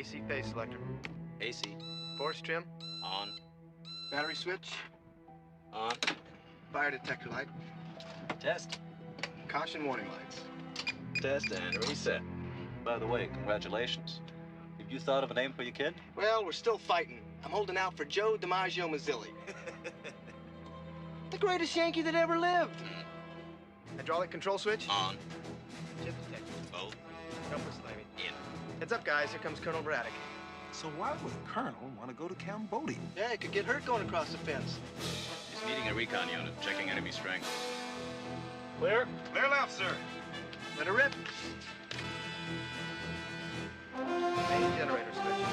AC phase selector. AC. Force trim. On. Battery switch. On. Fire detector light. Test. Caution warning lights. Test and reset. By the way, congratulations. Have you thought of a name for your kid? Well, we're still fighting. I'm holding out for Joe DiMaggio Mazzilli. The greatest Yankee that ever lived. Hydraulic control switch. On. Chip detector. Both. Compass timing. In. Heads up, guys. Here comes Colonel Braddock. So why would a colonel want to go to Cambodia? Yeah, he could get hurt going across the fence. He's meeting a recon unit, checking enemy strength. Clear. Clear left, sir. Let her rip. Main generator switch.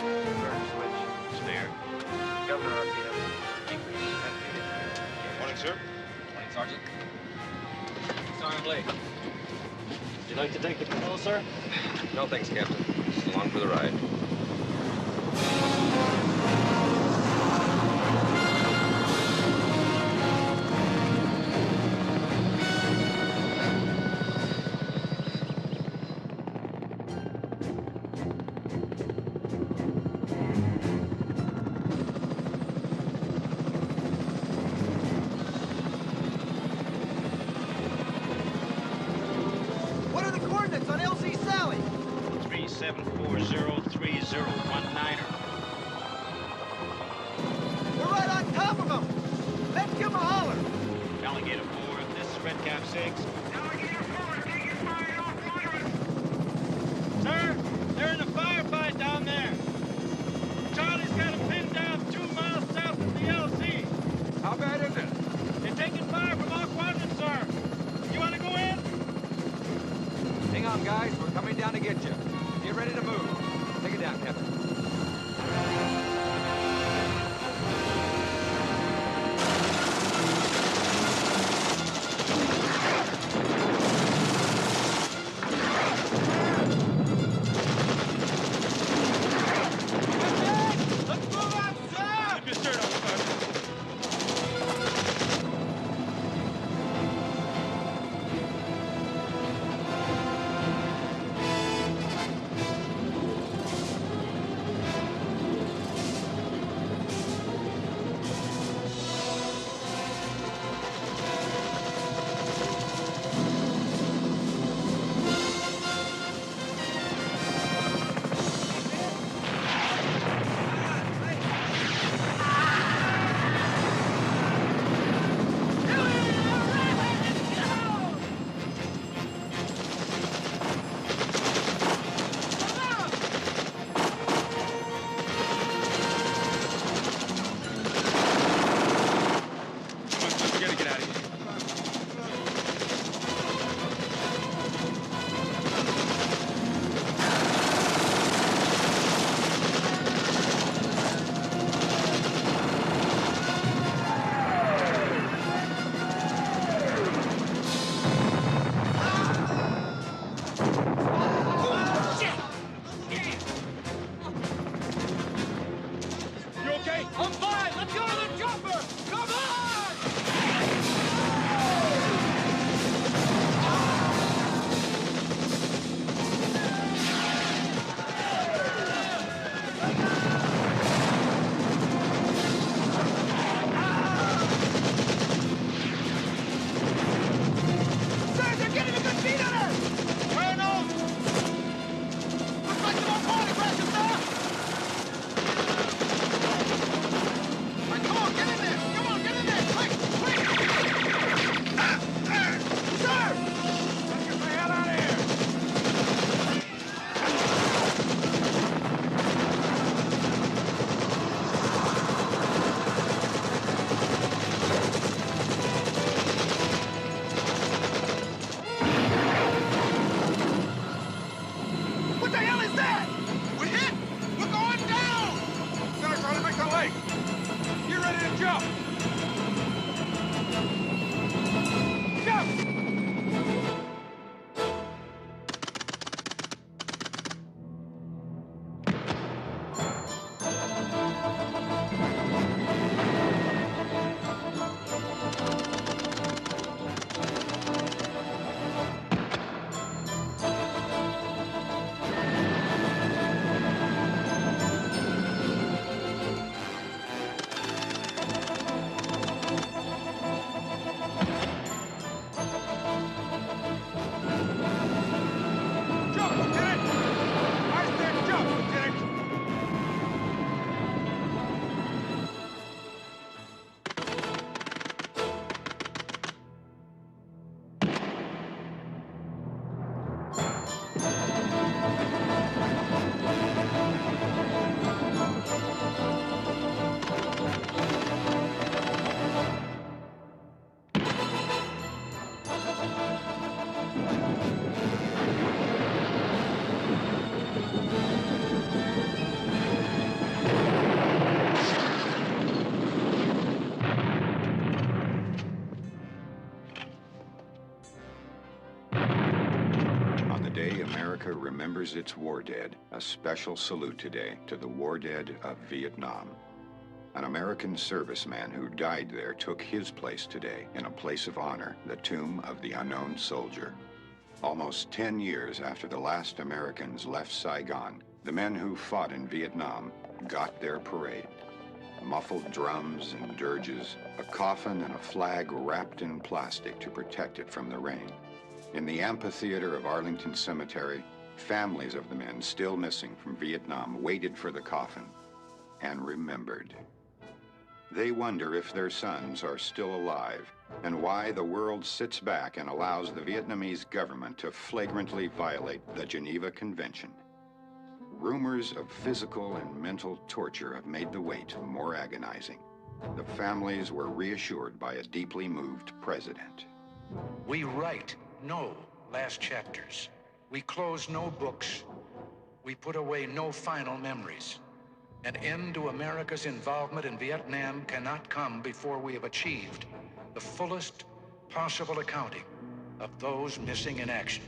Burner switch. Spare. Governor RPM. Increase. Morning, sir. Morning, Sergeant. Sorry I'm late. Would you like to take the control, sir? No, thanks, Captain. Just along for the ride. What are the coordinates on LC Sally? 37403019er. We're right on top of them. Let's give them a holler. Alligator 4, this is Red Cap 6. Alligator 4, taking fire off quadrant. Sir, they're in a firefight down there. Charlie's got them pinned down 2 miles south of the LC. How bad is it? They're taking fire from all quadrants, sir. You want to go in? Hang on, guys. We're coming down to get you. Get ready to move. Take it down, Captain. Let's move out, sir! Keep your shirt on, Sergeant. America remembers its war dead, a special salute today to the war dead of Vietnam. An American serviceman who died there took his place today in a place of honor, the tomb of the unknown soldier. Almost 10 years after the last Americans left Saigon, the men who fought in Vietnam got their parade. Muffled drums and dirges, a coffin and a flag wrapped in plastic to protect it from the rain. In the amphitheater of Arlington Cemetery, families of the men still missing from Vietnam waited for the coffin and remembered. They wonder if their sons are still alive and why the world sits back and allows the Vietnamese government to flagrantly violate the Geneva Convention. Rumors of physical and mental torture have made the wait more agonizing. The families were reassured by a deeply moved president. We write no last chapters. We close no books. We put away no final memories. An end to America's involvement in Vietnam cannot come before we have achieved the fullest possible accounting of those missing in action.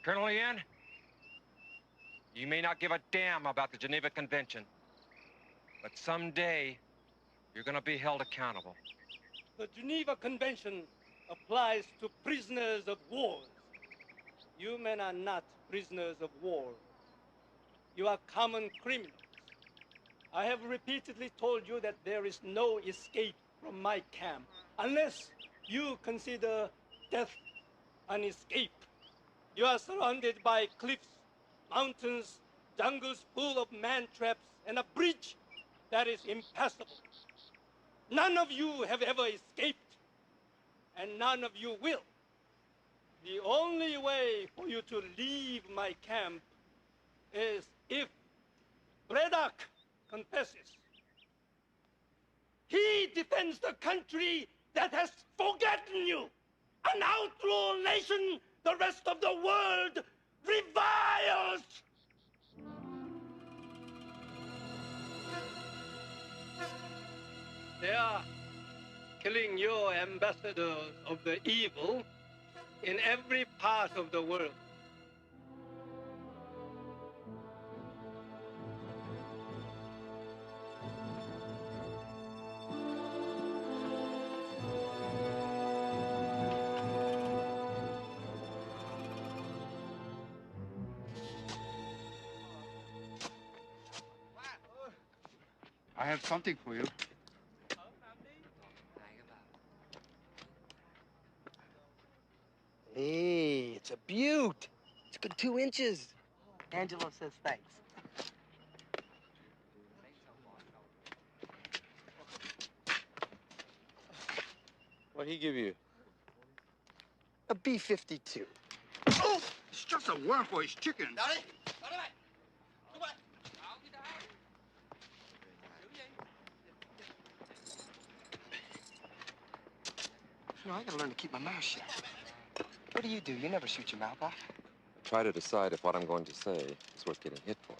Colonel Ian, you may not give a damn about the Geneva Convention, but someday you're gonna be held accountable. The Geneva Convention applies to prisoners of war. You men are not prisoners of war. You are common criminals. I have repeatedly told you that there is no escape from my camp unless you consider death an escape. You are surrounded by cliffs, mountains, jungles full of man traps, and a bridge that is impassable. None of you have ever escaped, and none of you will. The only way for you to leave my camp is if Braddock confesses. He defends the country that has forgotten you, an outlaw nation the rest of the world reviles! They are killing your ambassadors of the evil in every part of the world. I have something for you. Hey, it's a beaut. It's a good 2 inches. Angelo says thanks. What'd he give you? A B-52. Oh! It's just a worm for his chicken. You know, I gotta learn to keep my mouth shut. What do? You never shoot your mouth off. I try to decide if what I'm going to say is worth getting hit for.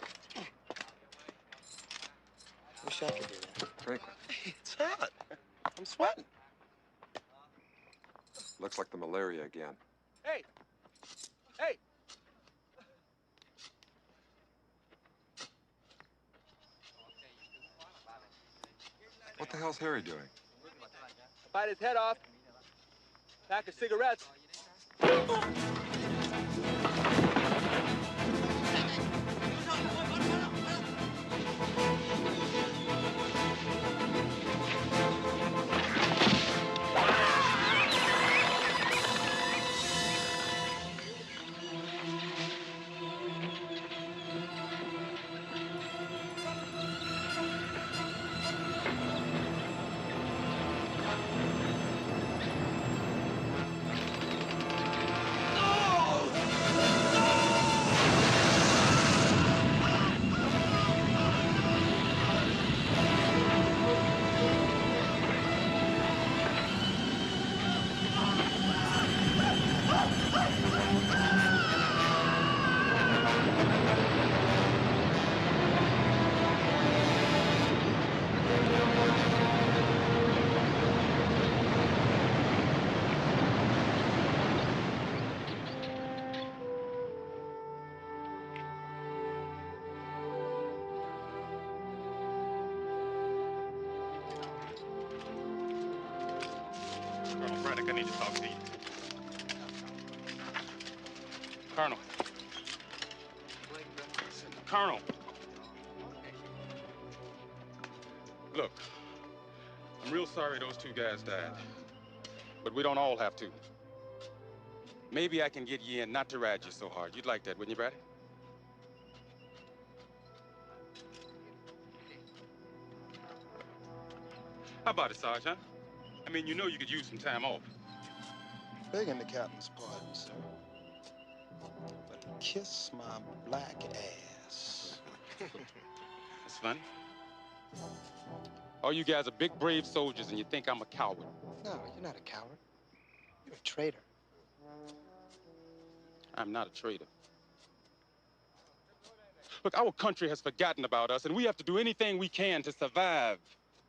Wish I could do that. Frankly, It's hot. I'm sweating. looks like the malaria again. Hey! Hey! What the hell's Harry doing? Bite his head off. Pack of cigarettes. Braddock, I need to talk to you. Colonel. Colonel. Look, I'm real sorry those two guys died. But we don't all have to. Maybe I can get you in not to ride you so hard. You'd like that, wouldn't you, Braddock? How about it, Sarge, huh? I mean, you know you could use some time off. Begging the captain's pardon, sir. But kiss my black ass. That's funny. All you guys are big, brave soldiers, and you think I'm a coward. No, you're not a coward. You're a traitor. I'm not a traitor. Look, our country has forgotten about us, and we have to do anything we can to survive.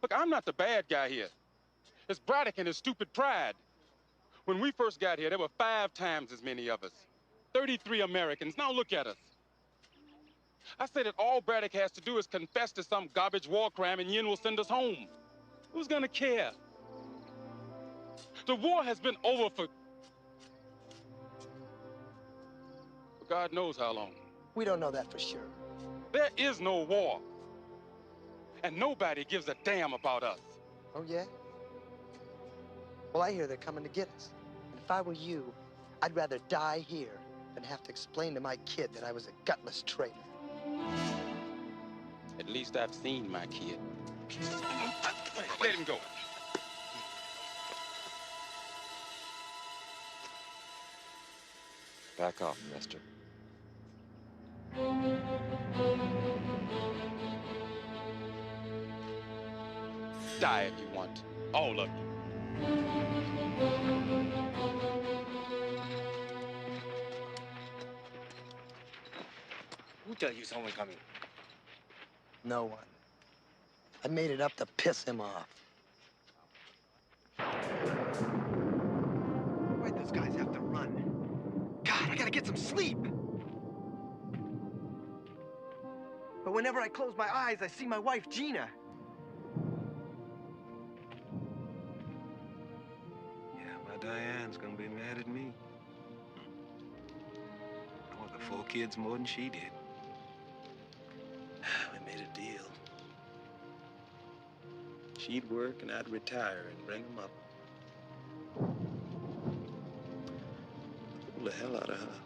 Look, I'm not the bad guy here. It's Braddock and his stupid pride. When we first got here, there were 5 times as many of us. 33 Americans. Now look at us. I say that all Braddock has to do is confess to some garbage war crime and Yin will send us home. Who's gonna care? The war has been over for God knows how long. We don't know that for sure. There is no war. And nobody gives a damn about us. Oh, yeah? Well, I hear they're coming to get us. And if I were you, I'd rather die here than have to explain to my kid that I was a gutless traitor. At least I've seen my kid. Let him go. Back off, mister. Die if you want. All of you. Who tell you someone coming? No one. I made it up to piss him off. Why'd those guys have to run? God, I gotta get some sleep. But whenever I close my eyes, I see my wife, Gina. Yeah, my Diane's gonna be mad at me. I want the 4 kids more than she did. We made a deal. She'd work and I'd retire and bring them up. Pull the hell out of her.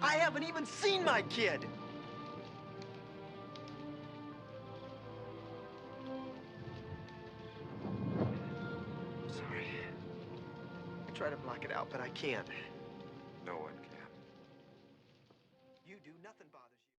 I haven't even seen my kid. Sorry. I try to block it out, but I can't. No one can. You do, nothing bothers you.